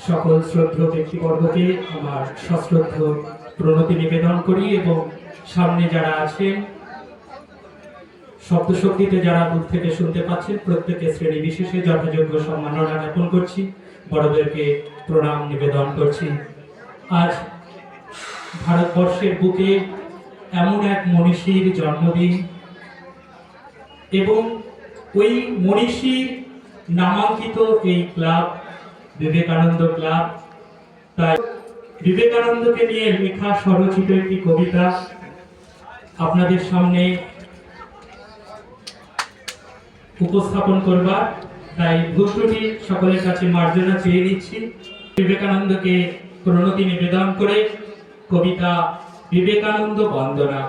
সকল শ্রদ্ধেয় ব্যক্তিবর্গকে আমার সশ্রদ্ধ প্রণতি নিবেদন করি এবং সামনে যারা আছেন শব্দশক্তিতে যারা দূর থেকে শুনতে পাচ্ছেন প্রত্যেকে শ্রেণী বিশেষে যথাযোগ্য সম্মাননা জ্ঞাপন করছি, বড়দেরকে প্রণাম নিবেদন করছি। আজ ভারতবর্ষের বুকে এমন এক মনীষীর জন্মদিন এবং ওই মনীষীর নামাঙ্কিত এই ক্লাব বিবেকানন্দ ক্লাব। তাই বিবেকানন্দকে নিয়ে লেখা স্বরচিত একটি কবিতা আপনাদের সামনে উপস্থাপন করবার, তাই ভূষণী সকলের কাছে মার্জনা চেয়ে নিচ্ছি। বিবেকানন্দকে প্রণতি নিবেদন করে কবিতা বিবেকানন্দ বন্দনা।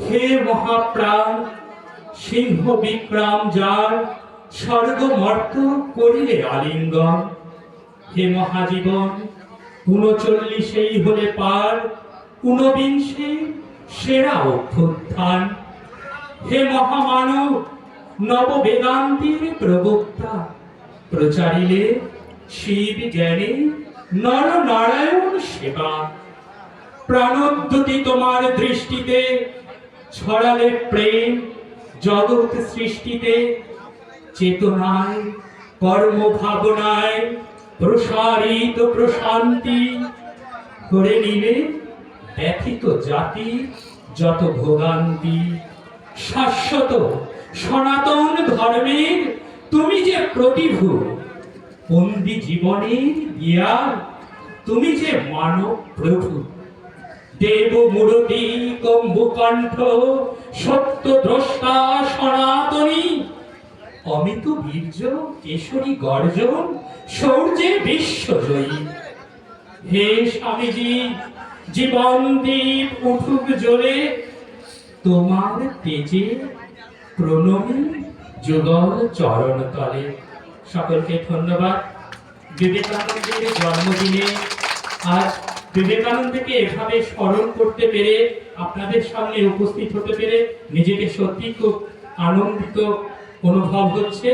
হে মহাপ্রাণ সিংহ বিক্রম যার স্বর্গ মর্ত করিলে আলিঙ্গন, হে মহাজীবন 39 হলে পার 49 সেরা অভ্যুত্থান, হে মহামানব নব বেদান্তের প্রবক্তা প্রচারিলে শিব জ্ঞানে নর নারায়ণ সেবা, প্রাণোদ্যতি তোমার দৃষ্টিতে ছড়ালে প্রেম জগৎ সৃষ্টিতে, চেতনায় কর্ম ভাবনায় প্রসারিত প্রশান্তি করে নিলে ব্যথিত জাতি যত ভোগান্তি। শাশ্বত সনাতন ধর্মের তুমি যে প্রতিভু, বন্দি জীবনের গিয়ার তুমি যে মানব প্রভু, দেব মূরতি কম্বুকণ্ঠ সত্য দ্রষ্টা সনাতনী, অমিত বীর্য কেশরী গর্জন শৌর্যে বিশ্বজয়ী। হে স্বামীজি জীবন দ্বীপ উঠুক জ্বলে তোমার তেজে প্রণমী যুগল চরণ তলে। সকলকে ধন্যবাদ। বিবেকানন্দের জন্মদিনে আজ বিবেকানন্দকে এভাবে স্মরণ করতে পেরে আপনাদের সামনে উপস্থিত হতে পেরে নিজেকে সত্যি খুব আনন্দিত অনুভব হচ্ছে।